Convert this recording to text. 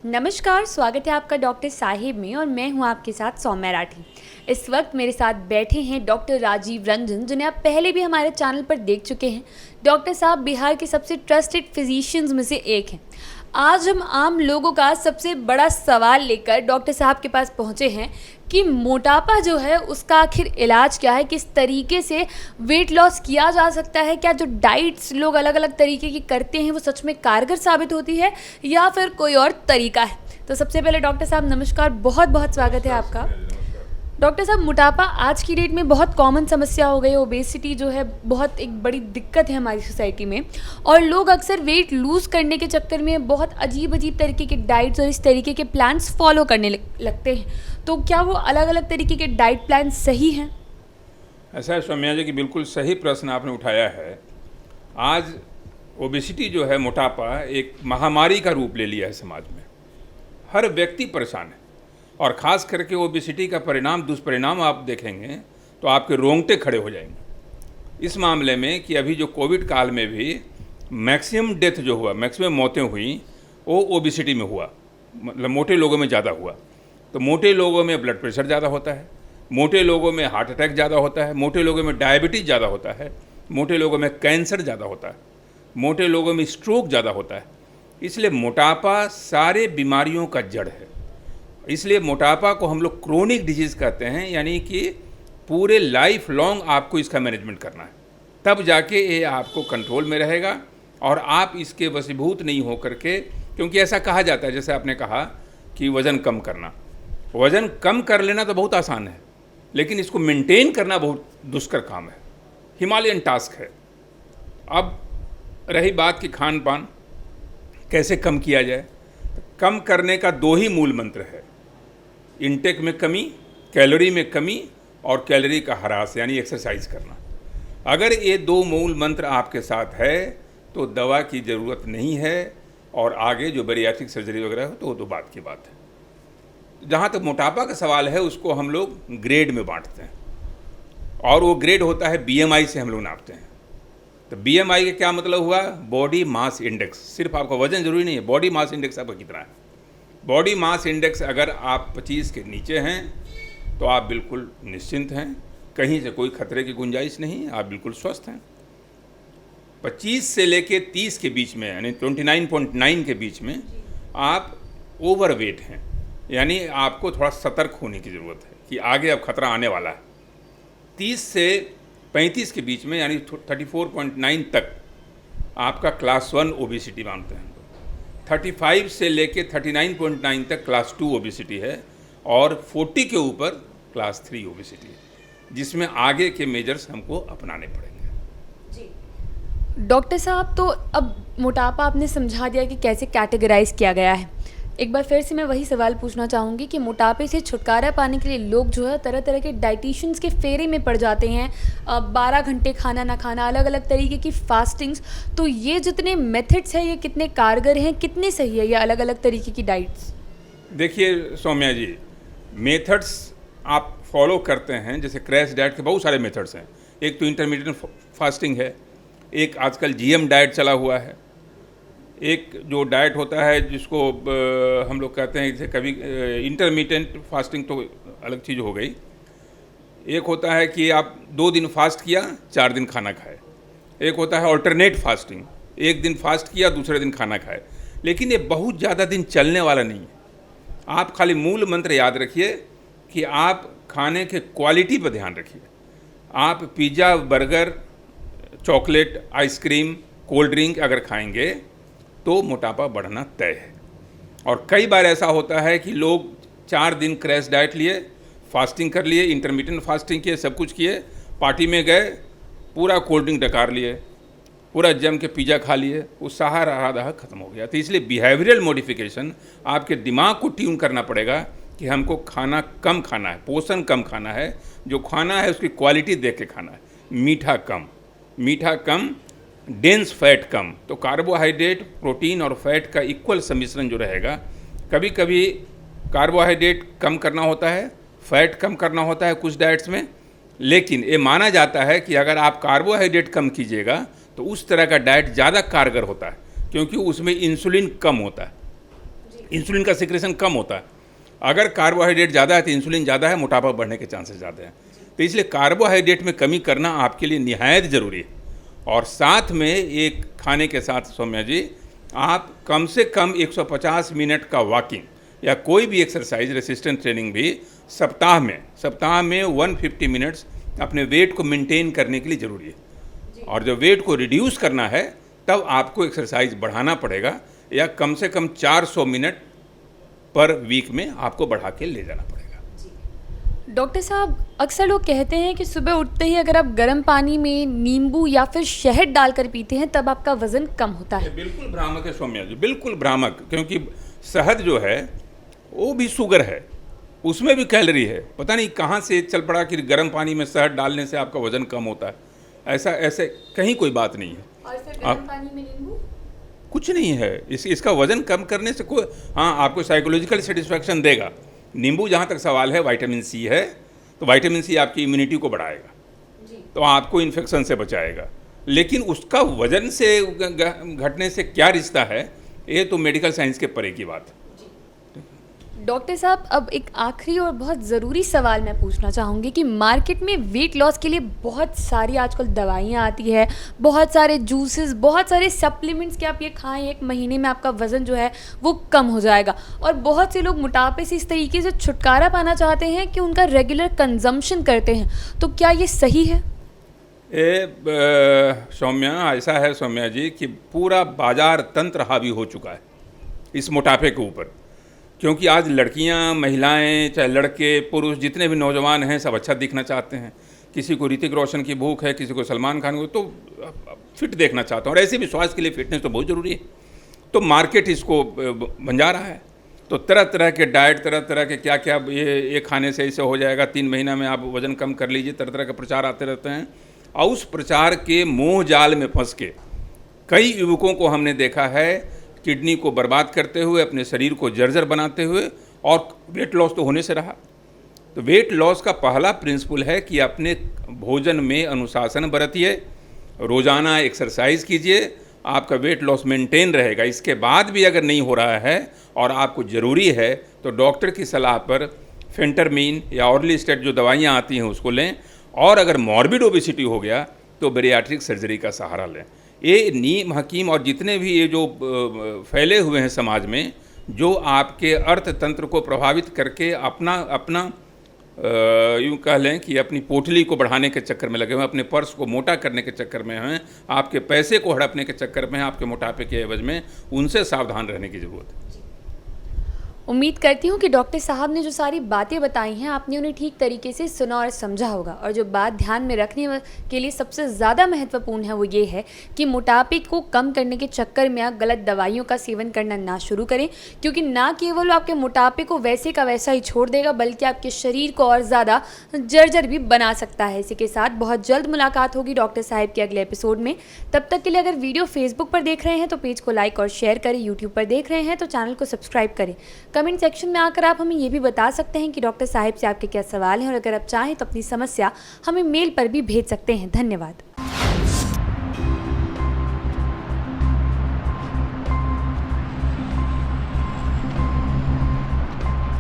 नमस्कार, स्वागत है आपका डॉक्टर साहिब में और मैं हूं आपके साथ सौम्या राठी। इस वक्त मेरे साथ बैठे हैं डॉक्टर राजीव रंजन, जिन्हें आप पहले भी हमारे चैनल पर देख चुके हैं। डॉक्टर साहब बिहार के सबसे ट्रस्टेड फिजिशियंस में से एक हैं। आज हम आम लोगों का सबसे बड़ा सवाल लेकर डॉक्टर साहब के पास पहुंचे हैं कि मोटापा जो है उसका आखिर इलाज क्या है, किस तरीके से वेट लॉस किया जा सकता है, क्या जो डाइट्स लोग अलग अलग तरीके की करते हैं वो सच में कारगर साबित होती है या फिर कोई और तरीका है। तो सबसे पहले डॉक्टर साहब नमस्कार, बहुत बहुत स्वागत है आपका। डॉक्टर साहब, मोटापा आज की डेट में बहुत कॉमन समस्या हो गई है। ओबेसिटी जो है बहुत एक बड़ी दिक्कत है हमारी सोसाइटी में, और लोग अक्सर वेट लूज़ करने के चक्कर में बहुत अजीब अजीब तरीके के डाइट्स और इस तरीके के प्लान्स फॉलो करने लगते हैं। तो क्या वो अलग अलग तरीके के डाइट प्लान सही हैं? ऐसा है सौम्या जी कि बिल्कुल सही प्रश्न आपने उठाया है। आज ओबेसिटी जो है, मोटापा एक महामारी का रूप ले लिया है समाज में। हर व्यक्ति परेशान है, और ख़ास करके ओबेसिटी का दुष्परिणाम आप देखेंगे तो आपके रोंगटे खड़े हो जाएंगे। इस मामले में कि अभी जो कोविड काल में भी मैक्सिमम डेथ जो हुआ, मैक्सिमम मौतें हुई, वो ओबेसिटी में हुआ, मतलब मोटे लोगों में ज़्यादा हुआ। तो मोटे लोगों में ब्लड प्रेशर ज़्यादा होता है, मोटे लोगों में हार्ट अटैक ज़्यादा होता है, मोटे लोगों में डायबिटीज़ ज़्यादा होता है, मोटे लोगों में कैंसर ज़्यादा होता है, मोटे लोगों में स्ट्रोक ज़्यादा होता है। इसलिए मोटापा सारे बीमारियों का जड़ है। इसलिए मोटापा को हम लोग क्रोनिक डिजीज़ कहते हैं, यानी कि पूरे लाइफ लॉन्ग आपको इसका मैनेजमेंट करना है, तब जाके ये आपको कंट्रोल में रहेगा और आप इसके वशीभूत नहीं हो करके, क्योंकि ऐसा कहा जाता है, जैसे आपने कहा कि वज़न कम करना, वज़न कम कर लेना तो बहुत आसान है, लेकिन इसको मेंटेन करना बहुत दुष्कर काम है, हिमालयन टास्क है। अब रही बात कि खान पान कैसे कम किया जाए, कम करने का दो ही मूल मंत्र है: इनटेक में कमी, कैलोरी में कमी, और कैलोरी का ह्रास यानी एक्सरसाइज करना। अगर ये दो मूल मंत्र आपके साथ है तो दवा की ज़रूरत नहीं है, और आगे जो बैरियाट्रिक सर्जरी वगैरह हो तो वो तो बात की बात है। जहाँ तक मोटापा का सवाल है, उसको हम लोग ग्रेड में बांटते हैं, और वो ग्रेड होता है बीएमआई से हम लोग नापते हैं। तो बीएमआई का क्या मतलब हुआ? Body mass index. सिर्फ आपका वजन जरूरी नहीं है, बॉडी मास इंडेक्स आपका कितना है। बॉडी मास इंडेक्स अगर आप 25 के नीचे हैं तो आप बिल्कुल निश्चिंत हैं, कहीं से कोई खतरे की गुंजाइश नहीं, आप बिल्कुल स्वस्थ हैं। 25 से लेके 30 के बीच में, यानी 29.9 के बीच में आप ओवरवेट हैं, यानी आपको थोड़ा सतर्क होने की ज़रूरत है कि आगे अब खतरा आने वाला है। 30 से 35 के बीच में, यानी 34.9 तक आपका क्लास 1 ओबेसिटी मानते हैं। 35 से लेके 39.9 तक क्लास 2 ओबेसिटी है, और 40 के ऊपर क्लास 3 ओबेसिटी है, जिसमें आगे के मेजर्स हमको अपनाने पड़ेंगे। जी डॉक्टर साहब, तो अब मोटापा आपने समझा दिया कि कैसे कैटेगराइज किया गया है। एक बार फिर से मैं वही सवाल पूछना चाहूँगी कि मोटापे से छुटकारा पाने के लिए लोग जो है तरह तरह के डाइटिशियंस के फेरे में पड़ जाते हैं। 12 घंटे खाना ना खाना, अलग अलग तरीके की फास्टिंग्स। तो ये जितने मेथड्स हैं ये कितने कारगर हैं, कितने सही है ये अलग अलग तरीके की डाइट्स? देखिए सौम्या जी, मेथड्स आप फॉलो करते हैं, जैसे क्रैश डाइट के बहुत सारे मेथड्स हैं। एक तो इंटरमीडिएट फास्टिंग है, एक आजकल जीएम डाइट चला हुआ है, एक जो डाइट होता है जिसको हम लोग कहते हैं, जैसे कभी इंटरमीडिएट फास्टिंग तो अलग चीज़ हो गई। एक होता है कि आप 2 दिन फास्ट किया, 4 दिन खाना खाए। एक होता है ऑल्टरनेट फास्टिंग, एक दिन फास्ट किया, दूसरे दिन खाना खाए। लेकिन ये बहुत ज़्यादा दिन चलने वाला नहीं है। आप खाली मूल मंत्र याद रखिए कि आप खाने के क्वालिटी पर ध्यान रखिए। आप pizza, burger, chocolate, ice cream, cold drink अगर खाएंगे तो मोटापा बढ़ना तय है। और कई बार ऐसा होता है कि लोग 4 दिन क्रैश डाइट लिए, फास्टिंग कर लिए, इंटरमीडिएट फास्टिंग किए, सब कुछ किए, पार्टी में गए, पूरा कोल्ड ड्रिंक डकार लिए, पूरा जम के पिज़्ज़ा खा लिए, वो सहारा रहा ख़त्म हो गया। तो इसलिए बिहेवियरल मॉडिफिकेशन, आपके दिमाग को ट्यून करना पड़ेगा कि हमको खाना कम खाना है, पोषण कम खाना है, जो खाना है उसकी क्वालिटी देख के खाना है। मीठा कम, डेंस फैट कम। तो कार्बोहाइड्रेट, प्रोटीन और फैट का इक्वल सम्मिश्रण जो रहेगा। कभी कभी कार्बोहाइड्रेट कम करना होता है, फैट कम करना होता है कुछ डाइट्स में, लेकिन ये माना जाता है कि अगर आप कार्बोहाइड्रेट कम कीजिएगा तो उस तरह का डाइट ज़्यादा कारगर होता है, क्योंकि उसमें इंसुलिन कम होता है। इंसुलिन का सिक्रेशन कम होता है। अगर कार्बोहाइड्रेट ज़्यादा है तो इंसुलिन ज़्यादा है, मोटापा बढ़ने के चांसेस ज़्यादा हैं। तो इसलिए कार्बोहाइड्रेट में कमी करना आपके लिए निहायत ज़रूरी है। और साथ में एक खाने के साथ सौम्या जी, आप कम से कम 150 मिनट का वॉकिंग या कोई भी एक्सरसाइज रेसिस्टेंट ट्रेनिंग भी सप्ताह में 150 मिनट्स अपने वेट को मेंटेन करने के लिए ज़रूरी है। और जब वेट को रिड्यूस करना है तब आपको एक्सरसाइज बढ़ाना पड़ेगा, या कम से कम 400 मिनट पर वीक में आपको बढ़ा के ले जाना पड़ेगा। डॉक्टर साहब, अक्सर लोग कहते हैं कि सुबह उठते ही अगर आप गर्म पानी में नींबू या फिर शहद डालकर पीते हैं तब आपका वज़न कम होता है। बिल्कुल भ्रामक है सौम्या जी, बिल्कुल भ्रामक। क्योंकि शहद जो है वो भी शुगर है, उसमें भी कैलोरी है। पता नहीं कहाँ से चल पड़ा कि गर्म पानी में शहद डालने से आपका वज़न कम होता है। ऐसे कहीं कोई बात नहीं है। और फिर गर्म पानी में नींबू कुछ नहीं है। इसका वज़न कम करने से कोई, हाँ, आपको साइकोलॉजिकल सेटिस्फैक्शन देगा। नींबू जहाँ तक सवाल है, विटामिन सी है, तो विटामिन सी आपकी इम्यूनिटी को बढ़ाएगा, तो आपको इन्फेक्शन से बचाएगा। लेकिन उसका वज़न से घटने से क्या रिश्ता है, ये तो मेडिकल साइंस के परे की बात है। डॉक्टर साहब, अब एक आखिरी और बहुत ज़रूरी सवाल मैं पूछना चाहूँगी कि मार्केट में वेट लॉस के लिए बहुत सारी आजकल दवाइयाँ आती है, बहुत सारे जूसेस, बहुत सारे सप्लीमेंट्स कि आप ये खाएं, 1 महीने में आपका वज़न जो है वो कम हो जाएगा। और बहुत से लोग मोटापे से इस तरीके से छुटकारा पाना चाहते हैं कि उनका रेगुलर कंजम्पशन करते हैं, तो क्या ये सही है? सौम्या, ऐसा है सौम्या जी कि पूरा बाजार तंत्र हावी हो चुका है इस मोटापे के ऊपर। क्योंकि आज लड़कियां, महिलाएं, चाहे लड़के, पुरुष, जितने भी नौजवान हैं, सब अच्छा दिखना चाहते हैं। किसी को ऋतिक रोशन की भूख है, किसी को सलमान खान को, तो फिट देखना चाहता हूँ। और ऐसे भी स्वास्थ्य के लिए फिटनेस तो बहुत ज़रूरी है। तो मार्केट इसको भंजा रहा है। तो तरह तरह के डाइट, तरह तरह के क्या क्या, ये खाने से ऐसे हो जाएगा, 3 महीना में आप वज़न कम कर लीजिए, तरह तरह के प्रचार आते रहते हैं। और उस प्रचार के मोह जाल में फंस के कई युवकों को हमने देखा है किडनी को बर्बाद करते हुए, अपने शरीर को जर्जर बनाते हुए, और वेट लॉस तो होने से रहा। तो वेट लॉस का पहला प्रिंसिपल है कि अपने भोजन में अनुशासन बरतिए, रोज़ाना एक्सरसाइज कीजिए, आपका वेट लॉस मेंटेन रहेगा। इसके बाद भी अगर नहीं हो रहा है और आपको ज़रूरी है तो डॉक्टर की सलाह पर फेंटरमीन या ऑर्लिस्टेट जो दवाइयाँ आती हैं उसको लें। और अगर मॉर्बिड ओबेसिटी हो गया तो बेरियाट्रिक सर्जरी का सहारा लें। ये नीम हकीम और जितने भी ये जो फैले हुए हैं समाज में, जो आपके अर्थतंत्र को प्रभावित करके अपना यूँ कह लें कि अपनी पोटली को बढ़ाने के चक्कर में लगे हुए हैं, अपने पर्स को मोटा करने के चक्कर में हैं, आपके पैसे को हड़पने के चक्कर में हैं, आपके मोटापे के एवज में, उनसे सावधान रहने की ज़रूरत है। उम्मीद करती हूँ कि डॉक्टर साहब ने जो सारी बातें बताई हैं आपने उन्हें ठीक तरीके से सुना और समझा होगा। और जो बात ध्यान में रखने के लिए सबसे ज़्यादा महत्वपूर्ण है वो ये है कि मोटापे को कम करने के चक्कर में आप गलत दवाइयों का सेवन करना ना शुरू करें, क्योंकि ना केवल आपके मोटापे को वैसे का वैसा ही छोड़ देगा बल्कि आपके शरीर को और ज़्यादा जर्जर भी बना सकता है। इसी के साथ बहुत जल्द मुलाकात होगी डॉक्टर साहब के अगले एपिसोड में। तब तक के लिए अगर वीडियो फेसबुक पर देख रहे हैं तो पेज को लाइक और शेयर करें, यूट्यूब पर देख रहे हैं तो चैनल को सब्सक्राइब करें। कमेंट सेक्शन में आकर आप हमें ये भी बता सकते हैं कि डॉक्टर साहिब से आपके क्या सवाल हैं, और अगर आप चाहें तो अपनी समस्या हमें मेल पर भी भेज सकते हैं। धन्यवाद।